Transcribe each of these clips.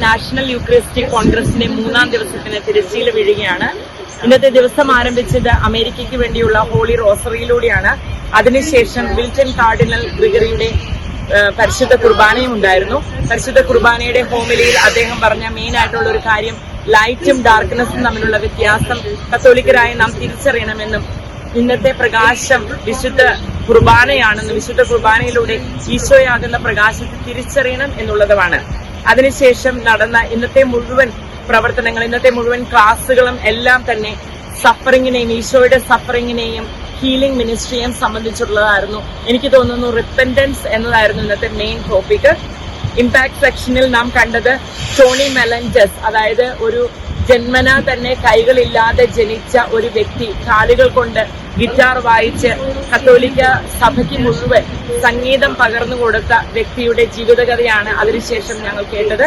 National Eucharistic കോൺഗ്രസിന്റെ 3-ാം ദിവസത്തിന് തിരശ്ശീല വീഴുകയാണ്. ഇന്നത്തെ ദിവസം ആരംഭിച്ചത് അമേരിക്കയ്ക്ക് വേണ്ടിയുള്ള ഹോളി റോസറിയിലൂടെയാണ്. അതിനുശേഷം വിൽട്ടൺ കാർഡിനൽ ഗ്രിഗറിയുടെ പരിശുദ്ധ കുർബാനയും ഉണ്ടായിരുന്നു. പരിശുദ്ധ കുർബാനയുടെ ഹോമിലിയിൽ അദ്ദേഹം പറഞ്ഞ മെയിൻ ആയിട്ടുള്ള ഒരു കാര്യം ലൈറ്റും ഡാർക്ക്നെസ്സും തമ്മിലുള്ള വ്യത്യാസം കത്തോലിക്കരായി നാം തിരിച്ചറിയണമെന്നും ഇന്നത്തെ പ്രകാശം വിശുദ്ധ കുർബാനയാണെന്നും വിശുദ്ധ കുർബാനയിലൂടെ ഈശോയാകുന്ന പ്രകാശത്തെ തിരിച്ചറിയണം എന്നുള്ളതുമാണ്. അതിനുശേഷം നടന്ന ഇന്നത്തെ മുഴുവൻ പ്രവർത്തനങ്ങൾ, ഇന്നത്തെ മുഴുവൻ ക്ലാസ്സുകളും എല്ലാം തന്നെ സഫറിങ്ങിനെയും ഈശോയുടെ സഫറിങ്ങിനെയും ഹീലിംഗ് മിനിസ്ട്രിയെയും സംബന്ധിച്ചുള്ളതായിരുന്നു. എനിക്ക് തോന്നുന്നു റിപ്പന്റൻസ് എന്നതായിരുന്നു ഇന്നത്തെ മെയിൻ ടോപ്പിക്. ഇമ്പാക്ട് സെക്ഷനിൽ നാം കണ്ടത് ടോണി മെലൻഡസ്, അതായത് ഒരു ജന്മന തന്നെ കൈകളില്ലാതെ ജനിച്ച ഒരു വ്യക്തി കാലുകൾ കൊണ്ട് ഗിറ്റാർ വായിച്ച് കത്തോലിക്ക സഭയ്ക്ക് മുഴുവൻ സംഗീതം പകർന്നു കൊടുത്ത വ്യക്തിയുടെ ജീവിതകഥയാണ് അതിനുശേഷം ഞങ്ങൾ കേട്ടത്.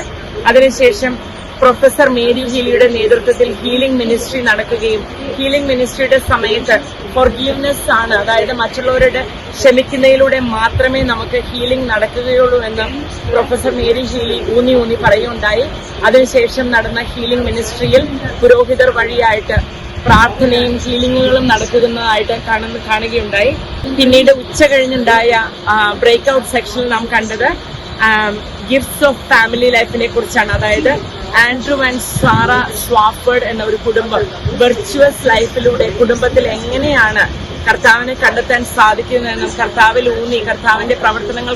അതിനുശേഷം പ്രൊഫസർ മേരി ഹീലിയുടെ നേതൃത്വത്തിൽ ഹീലിംഗ് മിനിസ്ട്രി നടക്കുകയും ഹീലിംഗ് മിനിസ്ട്രിയുടെ സമയത്ത് ഫോർഗീവ്നെസ് ആണ്, അതായത് മറ്റുള്ളവരുടെ ക്ഷമിക്കുന്നതിലൂടെ മാത്രമേ നമുക്ക് ഹീലിംഗ് നടക്കുകയുള്ളൂ എന്ന് പ്രൊഫസർ മേരി ഹീലി ഊന്നി പറയുകയുണ്ടായി. അതിനുശേഷം നടന്ന ഹീലിംഗ് മിനിസ്ട്രിയിൽ പുരോഹിതർ വഴിയായിട്ട് പ്രാർത്ഥനയും ഹീലിംഗുകളും നടക്കുന്നതായിട്ട് കാണുകയുണ്ടായി. പിന്നീട് ഉച്ച കഴിഞ്ഞുണ്ടായ ബ്രേക്ക് ഔട്ട് സെക്ഷനിൽ നാം കണ്ടത് ഗിഫ്റ്റ്സ് ഓഫ് ഫാമിലി ലൈഫിനെ കുറിച്ചാണ്. അതായത് ആൻഡ്രൂ ആൻഡ് സാറ സ്വാഫേർഡ് എന്ന ഒരു കുടുംബം വെർച്വസ് ലൈഫിലൂടെ കുടുംബത്തിൽ എങ്ങനെയാണ് കർത്താവിനെ കണ്ടെത്താൻ സാധിക്കുന്നതെന്നും കർത്താവിൽ ഊന്നി കർത്താവിന്റെ പ്രവർത്തനങ്ങൾ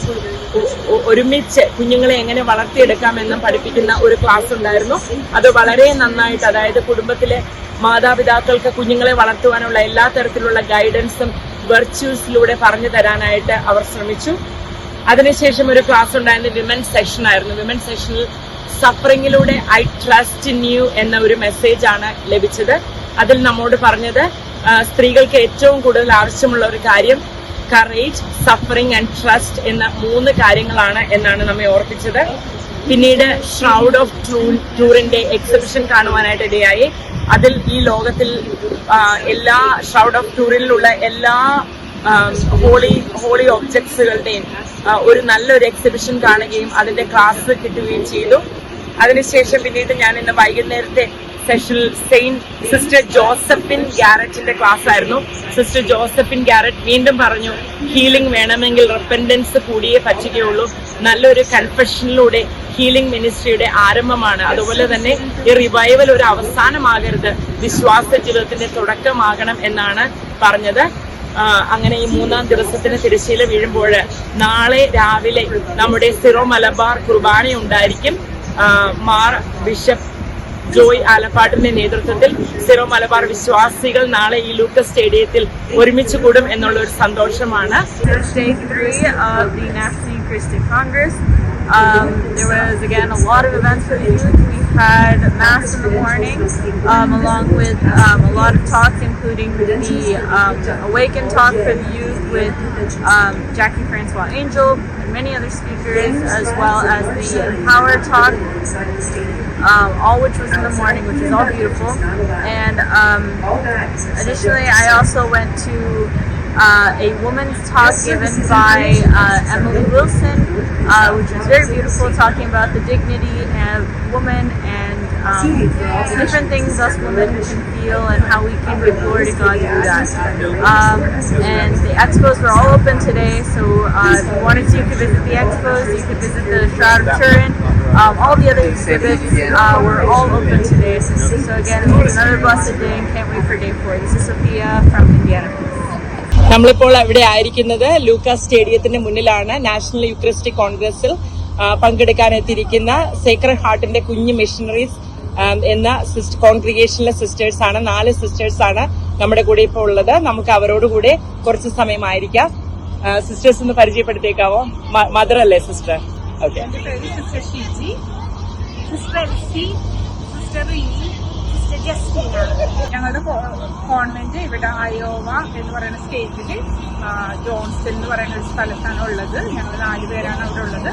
ഒരുമിച്ച് കുഞ്ഞുങ്ങളെ എങ്ങനെ വളർത്തിയെടുക്കാമെന്നും പഠിപ്പിക്കുന്ന ഒരു ക്ലാസ് ഉണ്ടായിരുന്നു. അത് വളരെ നന്നായിട്ട്, അതായത് കുടുംബത്തിലെ മാതാപിതാക്കൾക്ക് കുഞ്ഞുങ്ങളെ വളർത്തുവാനുള്ള എല്ലാ തരത്തിലുള്ള ഗൈഡൻസും വെർച്യൂസിലൂടെ പറഞ്ഞു തരാനായിട്ട് അവർ ശ്രമിച്ചു. അതിനുശേഷം ഒരു ക്ലാസ് ഉണ്ടായിരുന്നത് വിമൻസ് സെഷൻ ആയിരുന്നു. വിമൻസ് സെഷനിൽ സഫറിങ്ങിലൂടെ ഐ ട്രസ്റ്റ് ഇൻ യു എന്ന ഒരു മെസ്സേജ് ആണ് ലഭിച്ചത്. അതിൽ നമ്മോട് പറഞ്ഞത് സ്ത്രീകൾക്ക് ഏറ്റവും കൂടുതൽ ആവശ്യമുള്ള ഒരു കാര്യം കറേജ്, സഫറിങ് ആൻഡ് ട്രസ്റ്റ് എന്ന 3 കാര്യങ്ങളാണ് എന്നാണ് നമ്മെ ഓർപ്പിച്ചത്. പിന്നീട് ഷ്രൗഡ് ഓഫ് ട്രൂറിന്റെ എക്സിബിഷൻ കാണുവാനായിട്ട് ഇടയായി. അതിൽ ഈ ലോകത്തിൽ എല്ലാ ഷ്രൗഡ് ഓഫ് ട്രൂറിലുള്ള എല്ലാ ഹോളി ഒബ്ജക്ട്സുകളുടെയും ഒരു നല്ലൊരു എക്സിബിഷൻ കാണുകയും അതിന്റെ ക്ലാസ് കിട്ടുകയും ചെയ്തു. അതിനുശേഷം പിന്നീട് ഞാൻ ഇന്ന് വൈകുന്നേരത്തെ സെഷനിൽ സിസ്റ്റർ ജോസഫിൻ ഗാരറ്റിന്റെ ക്ലാസ് ആയിരുന്നു. സിസ്റ്റർ ജോസഫിൻ ഗാരറ്റ് വീണ്ടും പറഞ്ഞു, ഹീലിംഗ് വേണമെങ്കിൽ റിപ്പന്റൻസ് കൂടിയേ പറ്റുകയുള്ളൂ. നല്ലൊരു കൺഫെഷനിലൂടെ ഹീലിംഗ് മിനിസ്ട്രിയുടെ ആരംഭമാണ്. അതുപോലെ തന്നെ ഈ റിവൈവൽ ഒരു അവസാനമാകരുത്, വിശ്വാസ ജീവിതത്തിന്റെ തുടക്കമാകണം എന്നാണ് പറഞ്ഞത്. അങ്ങനെ ഈ 3-ാം ദിവസത്തിന് തിരശ്ശീല വീഴുമ്പോൾ നാളെ രാവിലെ നമ്മുടെ സിറോ മലബാർ കുർബാന ഉണ്ടായിരിക്കും. മാർ ബിഷപ്പ് ജോയ് ആലപ്പാടിന്റെ നേതൃത്വത്തിൽ സിറോ മലബാർ വിശ്വാസികൾ നാളെ ഈ ലൂക്കസ് സ്റ്റേഡിയത്തിൽ ഒരുമിച്ച് കൂടും എന്നുള്ള ഒരു സന്തോഷമാണ്. There was again a lot of events for the youth. We had mass in the morning, along with a lot of talks, including the Awaken talk for the youth with Jackie Francois Angel and many other speakers, as well as the Empower talk, all which was in the morning, which is all beautiful. And additionally, I also went to a woman's talk given by Emily Wilson, which was very beautiful, talking about the dignity of women and the different things us women can feel and how we can give glory to God through that. And the expos were all open today, so if you wanted to, you could visit the expos, you could visit the Shroud of Turin. All the other exhibits were all open today. So again, it's another blessed day and can't wait for day 4. This is Sophia from Indiana. നമ്മളിപ്പോൾ അവിടെ ആയിരിക്കുന്നത് Lucas സ്റ്റേഡിയത്തിന്റെ മുന്നിലാണ്. National Eucharistic കോൺഗ്രസിൽ പങ്കെടുക്കാൻ എത്തിയിരിക്കുന്ന Sacred ഹാർട്ടിന്റെ കുഞ്ഞു missionaries എന്ന കോൺഗ്രിഗേഷനിലെ sisters ആണ്. 4 സിസ്റ്റേഴ്സ് ആണ് നമ്മുടെ കൂടെ ഇപ്പോൾ ഉള്ളത്. നമുക്ക് അവരോടുകൂടെ കുറച്ച് സമയമായിരിക്കാം. സിസ്റ്റേഴ്സ് ഒന്ന് പരിചയപ്പെടുത്തിയേക്കാവോ? മദർ അല്ലേ സിസ്റ്റർ? ഓക്കെ. ഞങ്ങളുടെ കോൺവെന്റ് ഇവിടെ അയോവ എന്ന് പറയുന്ന സ്റ്റേറ്റില് ജോൺസ്റ്റൺ എന്ന് പറയുന്ന ഒരു സ്ഥലത്താണ് ഉള്ളത്. ഞങ്ങൾ 4 പേരാണ് അവിടെ ഉള്ളത്.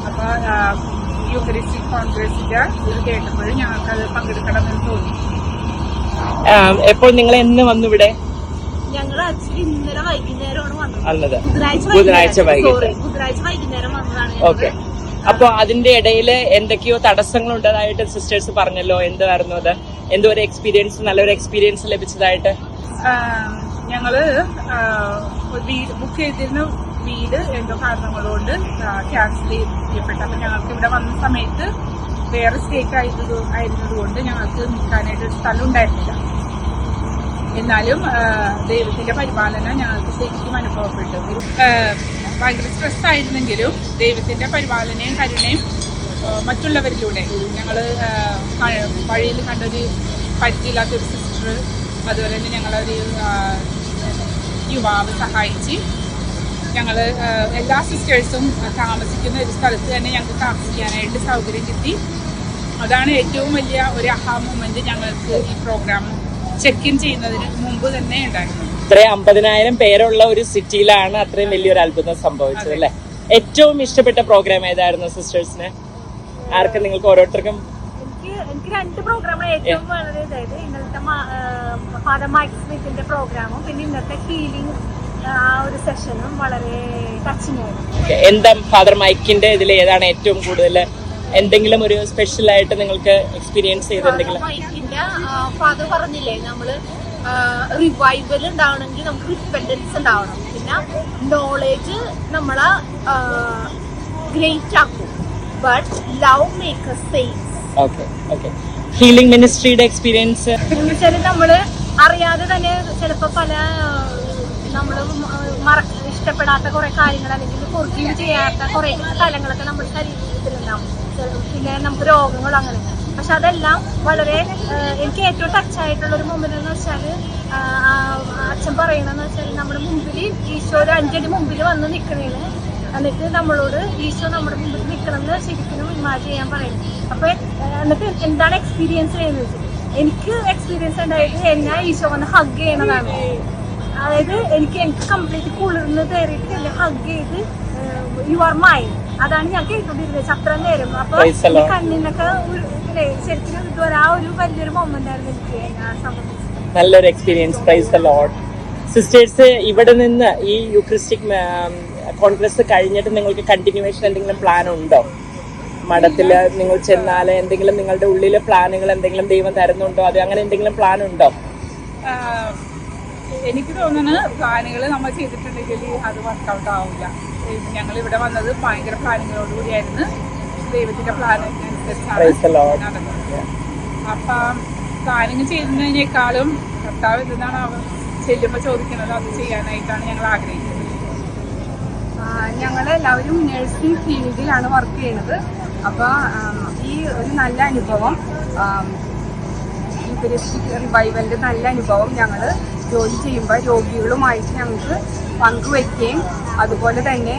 അപ്പൊ യൂക്കറിസ്റ്റിക് കോൺഗ്രസിന്റെ ഇത് കേട്ടപ്പോൾ ഞങ്ങൾക്കത് പങ്കെടുക്കണമെന്ന് തോന്നി. എപ്പോൾ നിങ്ങൾ എന്ന് വന്നു ഇവിടെ? ഞങ്ങൾ ആക്ച്വലി ഇന്നലെ വൈകുന്നേരമാണ് വന്നത്. ബുധനാഴ്ച വൈകുന്നേരം വന്നതാണ്. ഓക്കെ. അപ്പൊ അതിന്റെ ഇടയിൽ എന്തൊക്കെയോ തടസ്സങ്ങൾ ഉണ്ടതായിട്ട് സിസ്റ്റേഴ്സ് പറഞ്ഞല്ലോ. എന്തായിരുന്നു അത്? എന്തോ ഒരു എക്സ്പീരിയൻസ്, നല്ലൊരു എക്സ്പീരിയൻസ് ലഭിച്ചതായിട്ട്? ഞങ്ങള് ബുക്ക് ചെയ്തിരുന്ന വീട് എന്തോ കാരണങ്ങളുകൊണ്ട് ക്യാൻസൽ ചെയ്യപ്പെട്ടു. അപ്പൊ ഞങ്ങൾക്ക് ഇവിടെ വന്ന സമയത്ത് വേറെ സ്റ്റേറ്റ് ആയിരുന്നതുകൊണ്ട് ഞങ്ങൾക്ക് നിൽക്കാനായിട്ട് സ്ഥലം ഉണ്ടായിരുന്നില്ല. എന്നാലും ദൈവത്തിന്റെ പരിപാലന ഞങ്ങൾക്ക് ശരിക്കും അനുഭവപ്പെട്ടു. ഭയങ്കര സ്ട്രെസ് ആയിരുന്നെങ്കിലും ദൈവത്തിന്റെ പരിപാലനയും കരുണയും മറ്റുള്ളവരിലൂടെ ഞങ്ങൾ വഴിയിൽ കണ്ടൊരു പരിചയമില്ലാത്തൊരു സിസ്റ്റർ, അതുപോലെ തന്നെ ഞങ്ങളൊരു യുവാവ് സഹായിച്ച് ഞങ്ങൾ എല്ലാ സിസ്റ്റേഴ്സും താമസിക്കുന്ന ഒരു സ്ഥലത്ത് തന്നെ ഞങ്ങൾക്ക് താമസിക്കാനായിട്ട് സൗകര്യം കിട്ടി. അതാണ് ഏറ്റവും വലിയ ഒരു അഹാ മൊമെന്റ് ഞങ്ങൾക്ക് ഈ പ്രോഗ്രാം ചെക്ക് ഇൻ ചെയ്യുന്നതിന് മുമ്പ് തന്നെ ഉണ്ടായിരുന്നു. ഇത്രയും 50,000 പേരുള്ള ഒരു സിറ്റിയിലാണ് അത്രയും വലിയൊരു അത്ഭുതം സംഭവിച്ചത് അല്ലെ? ഏറ്റവും ഇഷ്ടപ്പെട്ട പ്രോഗ്രാം ഏതായിരുന്നു സിസ്റ്റേഴ്സിന്? ആർക്കും, നിങ്ങൾക്ക് ഓരോരുത്തർക്കും? എനിക്ക് 2 പ്രോഗ്രാമാണ് ഏറ്റവും വളരെ ഇതായത്. ഇന്നലത്തെ ഫാദർ മൈക്ക് സ്മിത്തിന്റെ പ്രോഗ്രാമും പിന്നെ ഇന്നത്തെ ഹീലിംഗ് ആ ഒരു സെഷനും വളരെ ടച്ചിങ് ആയിരുന്നു. എന്താ ഫാദർ മൈക്കിന്റെ ഇതിൽ ഏതാണ് ഏറ്റവും കൂടുതൽ എന്തെങ്കിലും ഒരു സ്പെഷ്യൽ ആയിട്ട് നിങ്ങൾക്ക് എക്സ്പീരിയൻസ് ചെയ്തെന്തെങ്കിലും? മൈക്കിന്റെ ഫാദർ പറഞ്ഞില്ലേ, നമ്മള് റിവൈവൽ ഉണ്ടാവണമെങ്കിൽ നമുക്ക് റിപ്പൻഡൻസ് ഉണ്ടാവണം. പിന്നെ നോളേജ് നമ്മളെ ഗ്രേറ്റ് ആക്കും. But love make us saints. Healing മിനിസ്ട്രിയുടെ എക്സ്പീരിയൻസ് നമ്മള് അറിയാതെ തന്നെ ചിലപ്പോ പല നമ്മള് ഇഷ്ടപ്പെടാത്ത കുറെ കാര്യങ്ങൾ അല്ലെങ്കിൽ ഫോർഗീവ് ചെയ്യാത്ത കുറെ സ്ഥലങ്ങളൊക്കെ നമ്മുടെ ശരീരത്തിലുണ്ടാവും. പിന്നെ നമുക്ക് രോഗങ്ങൾ അങ്ങനെ. പക്ഷെ അതെല്ലാം വളരെ എനിക്ക് ഏറ്റവും ടച്ച് ആയിട്ടുള്ള ഒരു മൊമെന്റ് എന്ന് വെച്ചാല് അച്ഛൻ പറയണെന്ന് വെച്ചാൽ നമ്മുടെ മുമ്പിൽ ഈശോ ഒരു 5 അടി മുമ്പിൽ വന്ന് നിൽക്കണേന്, എന്നിട്ട് നമ്മളോട് ഈശോ നമ്മുടെ മുമ്പിൽ നിൽക്കണമെന്ന് ശരിക്കും ഇമാജിൻ ചെയ്യാൻ പറയുന്നത്. അപ്പൊ എന്നിട്ട് എന്താണ് എക്സ്പീരിയൻസ് ചെയ്യുന്നത് വെച്ചാൽ എനിക്ക് എക്സ്പീരിയൻസ് ഉണ്ടായിട്ട് എന്നെ ഈശോ വന്ന് ഹഗ് ചെയ്യണതാണ്. അതായത് എനിക്ക് കംപ്ലീറ്റ് കുളിർന്ന് കയറിയിട്ട് എന്നെ ഹഗ് ചെയ്ത് യു ആർ മൈൻ, അതാണ് ഞാൻ കേട്ടോണ്ടിരുന്നത് അത്ര നേരം. അപ്പൊ കണ്ണിനൊക്കെ ശരിക്കും ഇതുവരെ ആ ഒരു വലിയൊരു മൊമെന്റ് ആയിരുന്നു എനിക്ക് സംബന്ധിച്ച്. നല്ലൊരു experience. Praise the Lord. Sisters, ഇവിടെ നിന്ന് ഈ യൂക്രിസ്റ്റിക് കോൺഗ്രസ് കഴിഞ്ഞിട്ട് നിങ്ങൾക്ക് കണ്ടിന്യൂവേഷൻ എന്തെങ്കിലും പ്ലാൻ ഉണ്ടോ? മഠത്തില് നിങ്ങൾ ചെന്നാല് എന്തെങ്കിലും നിങ്ങളുടെ ഉള്ളിലെ പ്ലാനുകൾ എന്തെങ്കിലും ദൈവം തരുന്നുണ്ടോ? അത് അങ്ങനെ എന്തെങ്കിലും പ്ലാൻ ഉണ്ടോ? എനിക്ക് തോന്നുന്നു പ്ലാനുകൾ നമ്മൾ ചെയ്തിട്ടുണ്ടെങ്കിൽ അത് വർക്കൗട്ട് ആവില്ല. ഞങ്ങൾ ഇവിടെ വന്നത് ഭയങ്കര പ്ലാനുകളോടുകൂടിയായിരുന്നു. ദൈവത്തിന്റെ പ്ലാനിനനുസരിച്ചാണ് നടന്നത്. അപ്പൊ പ്ലാനിങ് ചെയ്യുന്നതിനേക്കാളും കർത്താവ് എന്താണ് അവർ ചെല്ലുമ്പോൾ ചോദിക്കുന്നത് അത് ചെയ്യാനായിട്ടാണ് ഞങ്ങൾ ആഗ്രഹിക്കുന്നത്. ഞങ്ങളെല്ലാവരും നഴ്സിംഗ് ഫീൽഡിലാണ് വർക്ക് ചെയ്യുന്നത്. അപ്പോൾ ഈ ഒരു നല്ല അനുഭവം, യൂക്കറിസ്റ്റിക് റിവൈവലിൻ്റെ നല്ല അനുഭവം ഞങ്ങൾ ജോലി ചെയ്യുമ്പോൾ രോഗികളുമായിട്ട് ഞങ്ങൾക്ക് പങ്കുവയ്ക്കുകയും അതുപോലെ തന്നെ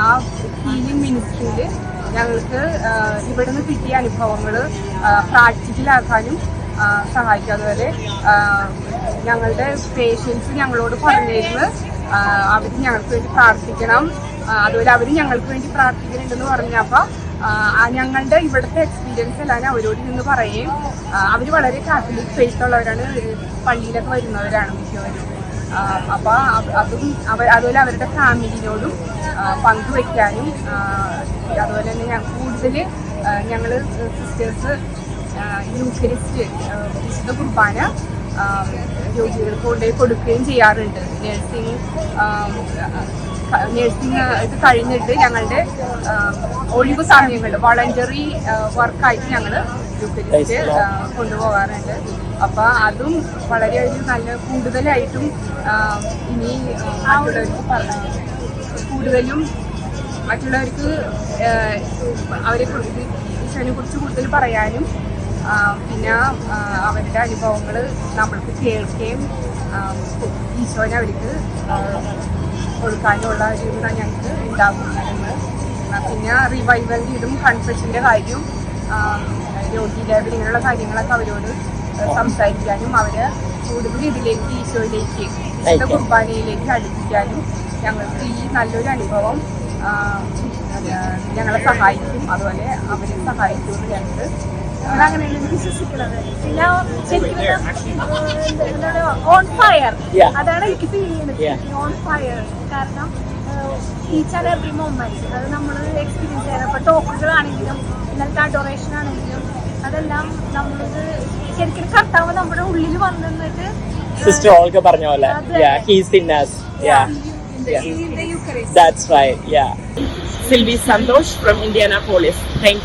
ആ ഹീലിംഗ് മിനിസ്ട്രിയിൽ ഞങ്ങൾക്ക് ഇവിടുന്ന് കിട്ടിയ അനുഭവങ്ങൾ പ്രാക്ടിക്കലാക്കാനും സഹായിക്കും. അതുപോലെ ഞങ്ങളുടെ പേഷ്യൻസ് ഞങ്ങളോട് പറഞ്ഞിരുന്നു അവർ ഞങ്ങൾക്ക് വേണ്ടി പ്രാർത്ഥിക്കണം, അതുപോലെ അവർ ഞങ്ങൾക്ക് വേണ്ടി പ്രാർത്ഥിക്കുന്നുണ്ടെന്ന് പറഞ്ഞപ്പോൾ ഞങ്ങളുടെ ഇവിടുത്തെ എക്സ്പീരിയൻസ് എല്ലാം അവരോട് നിന്ന് പറയുകയും അവർ വളരെ കാത്തലിക് ഫെയ്ത്ത് ഉള്ളവരാണ്, പള്ളിയിലൊക്കെ വരുന്നവരാണ് മിക്കവരും. അപ്പോൾ അതും അതുപോലെ അവരുടെ ഫാമിലിനോടും പങ്കുവയ്ക്കാനും അതുപോലെ തന്നെ കൂടുതൽ ഞങ്ങൾ സിസ്റ്റേഴ്സ് യൂക്കറിസ്റ്റ് വിശുദ്ധ കുർബാന രോഗികൾക്ക് കൊണ്ടുപോയി കൊടുക്കുകയും ചെയ്യാറുണ്ട്. നഴ്സിംഗ് ഇത് കഴിഞ്ഞിട്ട് ഞങ്ങളുടെ ഒഴിവ് സമയങ്ങളിൽ വളണ്ടറി വർക്കായിട്ട് ഞങ്ങൾ യൂക്കറിസ്റ്റ് കൊണ്ടുപോകാറുണ്ട്. അപ്പോൾ അതും വളരെ ഒരു നല്ല കൂടുതലായിട്ടും ഇനി കൂടുതലും മറ്റുള്ളവർക്ക് അവരെ ഈശോനെ കുറിച്ച് കൂടുതൽ പറയാനും പിന്നെ അവരുടെ അനുഭവങ്ങൾ നമ്മൾക്ക് കേൾക്കുകയും ഈശോനെ അവർക്ക് കൊടുക്കാനുള്ള ഒരു ഞങ്ങൾക്ക് ഉണ്ടാകുന്നുണ്ട്. പിന്നെ റിവൈവലിൻ്റെ ഇതും കൺഫെഷൻ്റെ കാര്യവും രോഗി ലേബൽ ഇങ്ങനെയുള്ള കാര്യങ്ങളൊക്കെ അവരോട് സംസാരിക്കാനും അവരെ കൂടുതൽ ഇതിലേക്ക് ഈശോയിലേക്ക് വിശുദ്ധ കുർബാനയിലേക്ക് അടുപ്പിക്കാനും ഞങ്ങൾക്ക് ഈ നല്ലൊരു അനുഭവം ഞങ്ങളെ സഹായിക്കും. അതുപോലെ അവരെ സഹായിക്കുമെന്ന് ഞങ്ങൾക്ക് അങ്ങനെയാണ് വിശ്വസിക്കുന്നത്. പിന്നെ ശരിക്കും ഓൺ ഫയർ, അതാണ് എനിക്ക് ഫീൽ ചെയ്യുന്നത്. ഓൺ ഫയർ കാരണം ഈച്ച് ആൻഡ് എവറി മൊമെന്റ് അത് നമ്മൾ എക്സ്പീരിയൻസ് ചെയ്യണം. ഇപ്പൊ ടോക്കുകളാണെങ്കിലും ഇന്നലത്തെ അഡോറേഷൻ ആണെങ്കിലും അതെല്ലാം നമ്മൾക്ക് ശരിക്കും കർത്താവ് നമ്മുടെ ഉള്ളിൽ വന്നിട്ട് സിസ്റ്റർ ഓൾക്ക പറഞ്ഞ പോലെ he's in us. That's right. Sylvie Santosh from Indianapolis. Thank you.